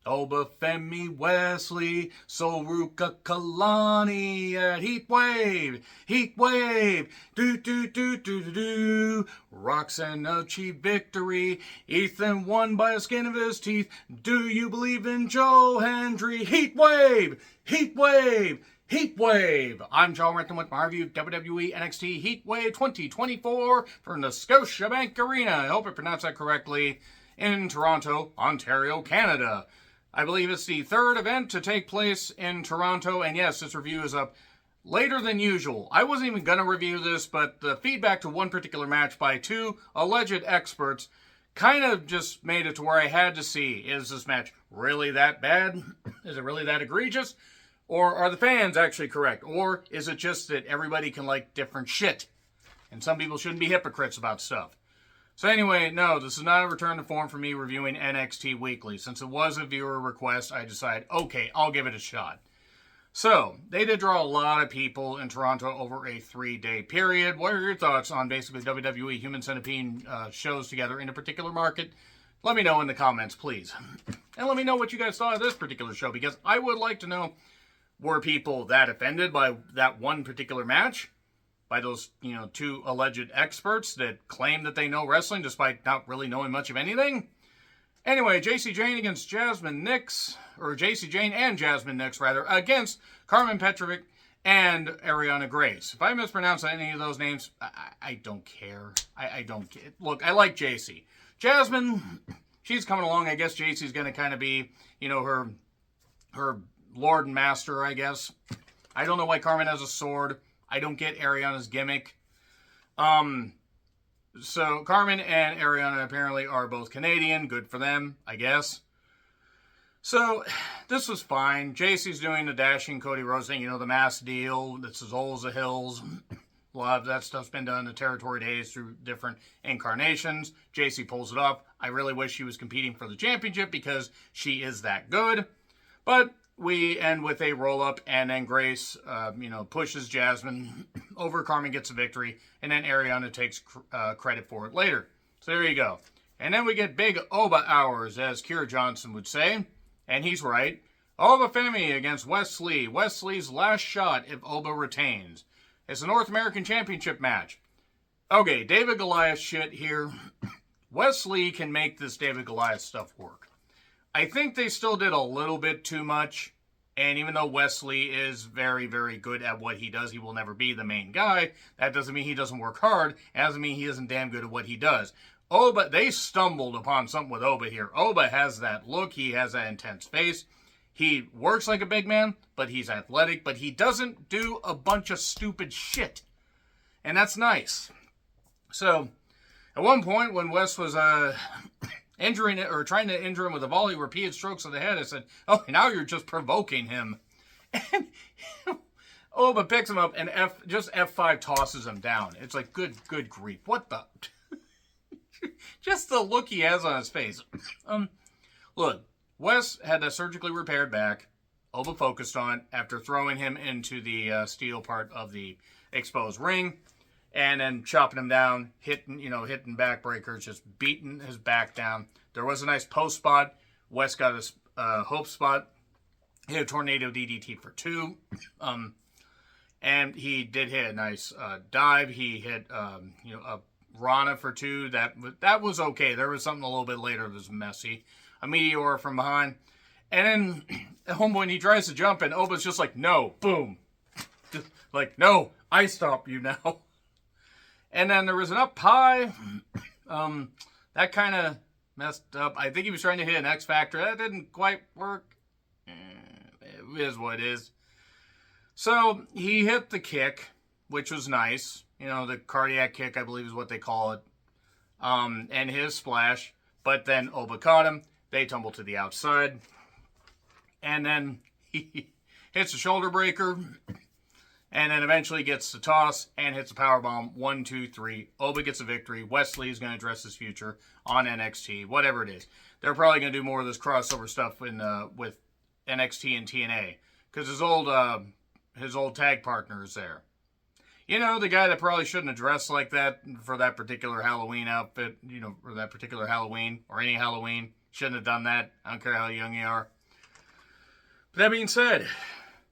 Obafemi Wesley, Soruka Kalani at Heatwave, Heatwave, do. Roxanne achieved victory. Ethan won by the skin of his teeth. Do you believe in Joe Hendry? Heatwave, Heatwave, Heatwave. I'm Joe Renton with my review of WWE NXT Heatwave 2024 from the Scotiabank Arena. I hope I pronounced that correctly. In Toronto, Ontario, Canada. I believe it's the third event to take place in Toronto, and yes, this review is up later than usual. I wasn't even going to review this, but the feedback to one particular match by two alleged experts kind of just made it to where I had to see, is this match really that bad? Is it really that egregious? Or are the fans actually correct? Or is it just that everybody can like different shit? And some people shouldn't be hypocrites about stuff. So anyway, no, this is not a return to form for me reviewing NXT Weekly. Since it was a viewer request, I decided, okay, I'll give it a shot. So, they did draw a lot of people in Toronto over a 3-day period. What are your thoughts on basically WWE Human Centipede shows together in a particular market? Let me know in the comments, please. And let me know what you guys thought of this particular show, because I would like to know, were people that offended by that one particular match? By those, two alleged experts that claim that they know wrestling despite not really knowing much of anything? Anyway, Jacy Jayne against Jasmine Nix, or Jacy Jayne and Jasmine Nix, rather, against Carmen Petrovic and Ariana Grace. If I mispronounce any of those names, I don't care. I don't care. Look, I like Jacy. Jasmine, she's coming along. I guess Jacy's going to kind of be, her lord and master, I guess. I don't know why Carmen has a sword. I don't get Ariana's gimmick. So Carmen and Ariana apparently are both Canadian. Good for them, I guess. So this was fine. Jacy's doing the dashing Cody Rhodes thing, the mass deal. That's as old as the hills. A lot of that stuff's been done in the territory days through different incarnations. Jacy pulls it off. I really wish she was competing for the championship because she is that good. But we end with a roll-up, and then Grace, pushes Jasmine over. Carmen gets a victory, and then Ariana takes credit for it later. So there you go. And then we get big Oba hours, as Keir Johnson would say. And he's right. Obafemi against Wesley. Wesley's last shot if Oba retains. It's a North American Championship match. Okay, David Goliath shit here. Wesley can make this David Goliath stuff work. I think they still did a little bit too much, and even though Wesley is very, very good at what he does, he will never be the main guy. That doesn't mean he doesn't work hard. It doesn't mean he isn't damn good at what he does. Oba, they stumbled upon something with Oba here. Oba has that look. He has that intense face. He works like a big man, but he's athletic, but he doesn't do a bunch of stupid shit. And that's nice. So, at one point when Wes was, injuring it, or trying to injure him with a volley, repeated strokes of the head, I said, oh, now you're just provoking him. And Oba picks him up and F5 tosses him down. It's like, good grief. What the? Just the look he has on his face. Look, Wes had a surgically repaired back. Oba focused on after throwing him into the steel part of the exposed ring. And then chopping him down, hitting backbreakers, just beating his back down. There was a nice post spot. Wes got a hope spot. Hit a tornado DDT for 2. And he did hit a nice dive. He hit, a Rana for 2. That was okay. There was something a little bit later that was messy. A meteor from behind. And then at home when he tries to jump, and Oba's just like, no, boom. Just like, no, I stop you now. And then there was an up high. That kind of messed up. I think he was trying to hit an X Factor. That didn't quite work. It is what it is. So he hit the kick, which was nice. The cardiac kick, I believe is what they call it. And his splash. But then Oba caught him. They tumble to the outside. And then he hits a shoulder breaker. And then eventually gets the toss and hits a powerbomb. 1, 2, 3. Oba gets a victory. Wesley is going to address his future on NXT. Whatever it is. They're probably going to do more of this crossover stuff with NXT and TNA. Because his old tag partner is there. The guy that probably shouldn't have dressed like that for that particular Halloween outfit. Or that particular Halloween. Or any Halloween. Shouldn't have done that. I don't care how young you are. That being said,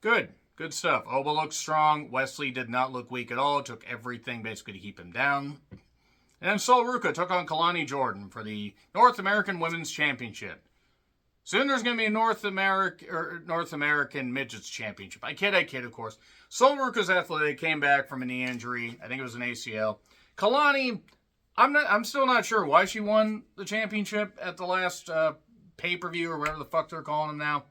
good stuff. Oba looks strong. Wesley did not look weak at all. It took everything basically to keep him down. And then Sol Ruca took on Kalani Jordan for the North American Women's Championship. Soon there's going to be a North American Midgets Championship. I kid, of course. Sol Ruca's athletic, came back from a knee injury. I think it was an ACL. Kalani, I'm still not sure why she won the championship at the last pay-per-view or whatever the fuck they're calling them now.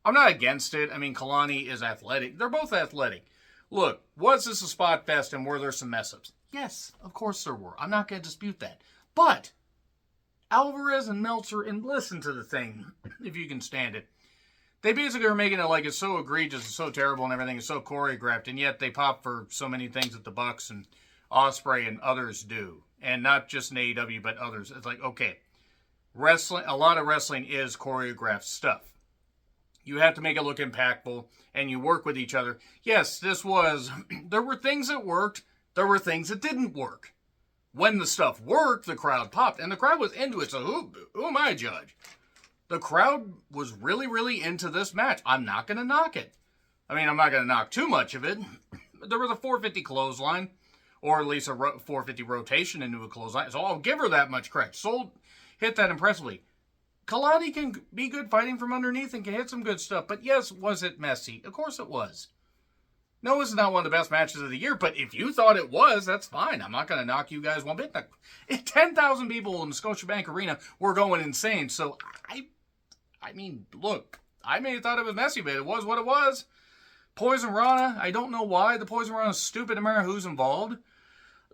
I'm not against it. I mean, Kalani is athletic. They're both athletic. Look, was this a spot fest and were there some mess-ups? Yes, of course there were. I'm not going to dispute that. But Alvarez and Meltzer, and listen to the thing, if you can stand it. They basically are making it like it's so egregious and so terrible and everything is so choreographed, and yet they pop for so many things that the Bucks and Ospreay and others do. And not just in AEW, but others. It's like, okay, wrestling, a lot of wrestling is choreographed stuff. You have to make it look impactful, and you work with each other. Yes, there were things that worked, there were things that didn't work. When the stuff worked, the crowd popped, and the crowd was into it, so who am I to judge? The crowd was really, really into this match. I'm not going to knock it. I mean, I'm not going to knock too much of it. There was a 450 clothesline, or at least a 450 rotation into a clothesline, so I'll give her that much credit. Sol hit that impressively. Kalani can be good fighting from underneath and can hit some good stuff. But yes, was it messy? Of course it was. No, it's not one of the best matches of the year, but if you thought it was, that's fine. I'm not going to knock you guys one bit. 10,000 people in the Scotiabank Arena were going insane. So, I mean, look, I may have thought it was messy, but it was what it was. Poison Rana, I don't know why. The Poison Rana is stupid no matter who's involved.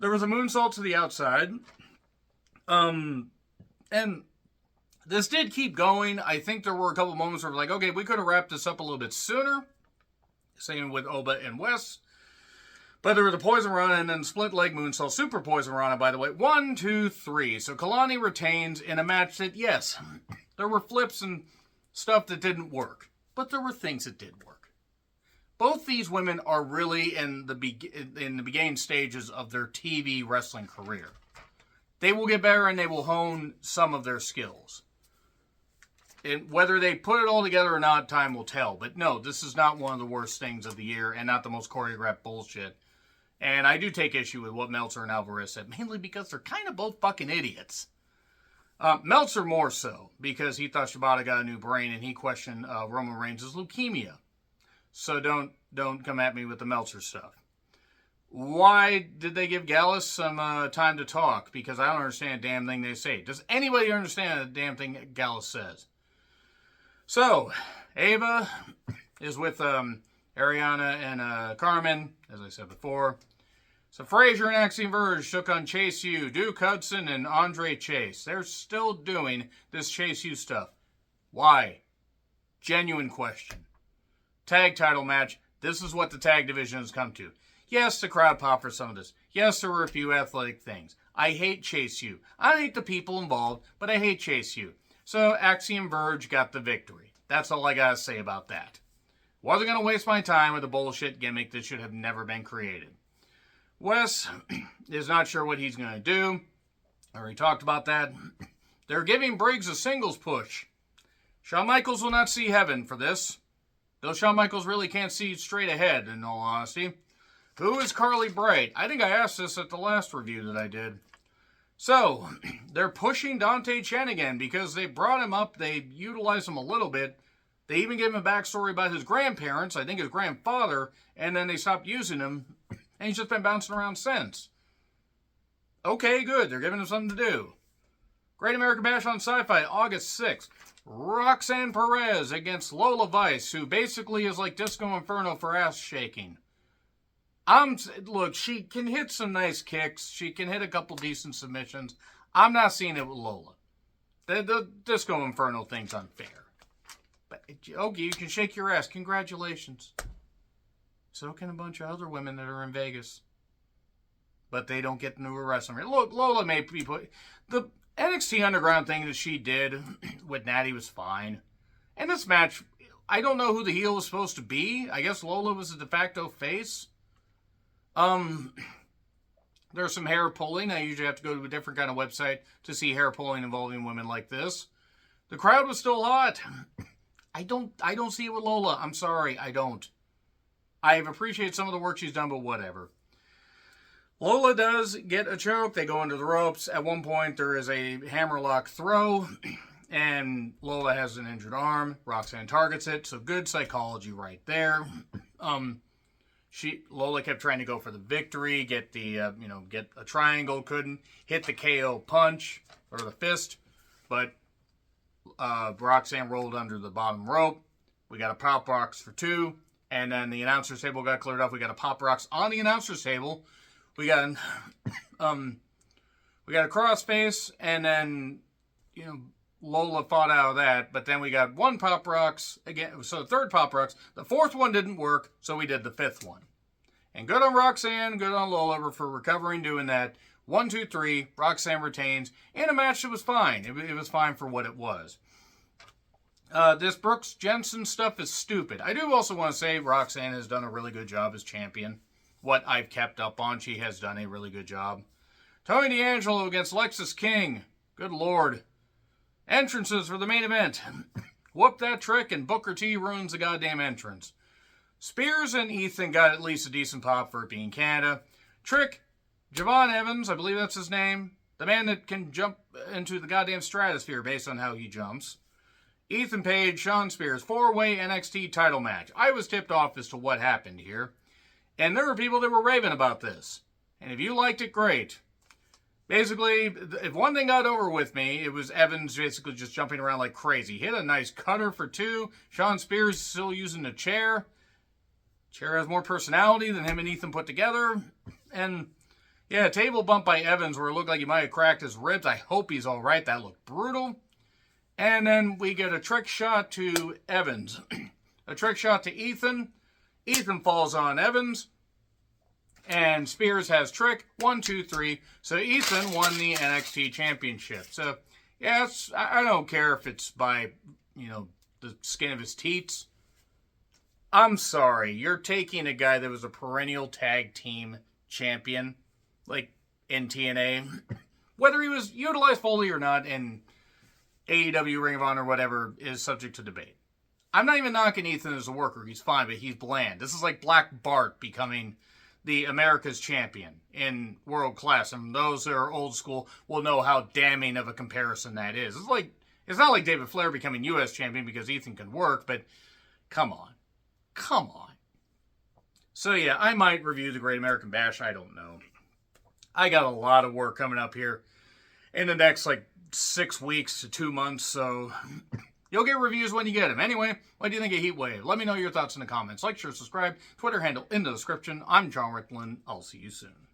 There was a moonsault to the outside. And this did keep going. I think there were a couple moments where we're like, okay, we could have wrapped this up a little bit sooner. Same with Oba and Wes. But there was a Poison Rana and then split leg moonsault. Super Poison Rana, by the way. 1, 2, 3. So Kalani retains in a match that, yes, there were flips and stuff that didn't work. But there were things that did work. Both these women are really in the beginning stages of their TV wrestling career. They will get better and they will hone some of their skills. And whether they put it all together or not, time will tell. But no, this is not one of the worst things of the year and not the most choreographed bullshit. And I do take issue with what Meltzer and Alvarez said, mainly because they're kind of both fucking idiots. Meltzer more so, because he thought Shibata got a new brain and he questioned Roman Reigns' leukemia. So don't come at me with the Meltzer stuff. Why did they give Gallus some time to talk? Because I don't understand a damn thing they say. Does anybody understand a damn thing Gallus says? So, Ava is with Ariana and Carmen, as I said before. So, Frazier and Axiom Verge took on Chase U, Duke Hudson, and Andre Chase. They're still doing this Chase U stuff. Why? Genuine question. Tag title match. This is what the tag division has come to. Yes, the crowd popped for some of this. Yes, there were a few athletic things. I hate Chase U. I don't hate the people involved, but I hate Chase U. So, Axiom Verge got the victory. That's all I gotta say about that. Wasn't gonna waste my time with a bullshit gimmick that should have never been created. Wes is not sure what he's gonna do. I already talked about that. They're giving Briggs a singles push. Shawn Michaels will not see heaven for this. Though Shawn Michaels really can't see straight ahead, in all honesty. Who is Carly Bright? I think I asked this at the last review that I did. So, they're pushing Dante Chen again because they brought him up. They utilized him a little bit. They even gave him a backstory about his grandparents, I think his grandfather, and then they stopped using him, and he's just been bouncing around since. Okay, good. They're giving him something to do. Great American Bash on Sci-Fi, August 6th. Roxanne Perez against Lola Vice, who basically is like Disco Inferno for ass shaking. Look, she can hit some nice kicks. She can hit a couple decent submissions. I'm not seeing it with Lola. The Disco Inferno thing's unfair. But, okay, you can shake your ass. Congratulations. So can a bunch of other women that are in Vegas. But they don't get into a wrestling ring. Look, Lola may be put... The NXT Underground thing that she did with Natty was fine. And this match, I don't know who the heel was supposed to be. I guess Lola was the de facto face. There's some hair pulling. I usually have to go to a different kind of website to see hair pulling involving women like this. The crowd was still hot. I don't see it with Lola. I'm sorry, I don't. I've appreciated some of the work she's done, but whatever. Lola does get a choke. They go into the ropes. At one point, there is a hammerlock throw, and Lola has an injured arm. Roxanne targets it, so good psychology right there. Lola kept trying to go for the victory, get a triangle, couldn't hit the KO punch or the fist, but Roxanne rolled under the bottom rope. We got a pop box for 2, and then the announcer's table got cleared up. We got a pop rocks on the announcer's table. We got a crossface, and then Lola fought out of that. But then we got 1 pop rocks again. So the 3rd pop rocks. The 4th one didn't work, so we did the 5th one. And good on Roxanne, good on Lola for recovering, doing that. 1, 2, 3. Roxanne retains in a match that was fine. It was fine for what it was. This Brooks Jensen stuff is stupid. I do also want to say Roxanne has done a really good job as champion. What I've kept up on, she has done a really good job. Tony D'Angelo against Lexis King. Good Lord. Entrances for the main event. Whoop that trick, and Booker T ruins the goddamn entrance. Spears and Ethan got at least a decent pop for it being Canada. Trick, Javon Evans, I believe that's his name. The man that can jump into the goddamn stratosphere based on how he jumps. Ethan Page, Shawn Spears, 4-way NXT title match. I was tipped off as to what happened here. And there were people that were raving about this. And if you liked it, great. Basically, if one thing got over with me, it was Evans basically just jumping around like crazy. Hit a nice cutter for 2. Shawn Spears still using the chair. Chair has more personality than him and Ethan put together. And, yeah, a table bump by Evans where it looked like he might have cracked his ribs. I hope he's all right. That looked brutal. And then we get a trick shot to Evans. A trick shot to Ethan. Ethan falls on Evans. And Spears has trick. 1, 2, 3. So Ethan won the NXT championship. So, yeah, I don't care if it's by, the skin of his teats. I'm sorry. You're taking a guy that was a perennial tag team champion, like in TNA. Whether he was utilized fully or not in AEW, Ring of Honor, whatever, is subject to debate. I'm not even knocking Ethan as a worker. He's fine, but he's bland. This is like Black Bart becoming the America's champion in World Class. And those that are old school will know how damning of a comparison that is. It's not like David Flair becoming U.S. champion because Ethan can work, but come on. Come on. So yeah, I might review the Great American Bash. I don't know. I got a lot of work coming up here in the next 6 weeks to 2 months, so you'll get reviews when you get them. Anyway, what do you think of Heatwave? Let me know your thoughts in the comments. Like, share, subscribe. Twitter handle in the description. I'm John Ricklin. I'll see you soon.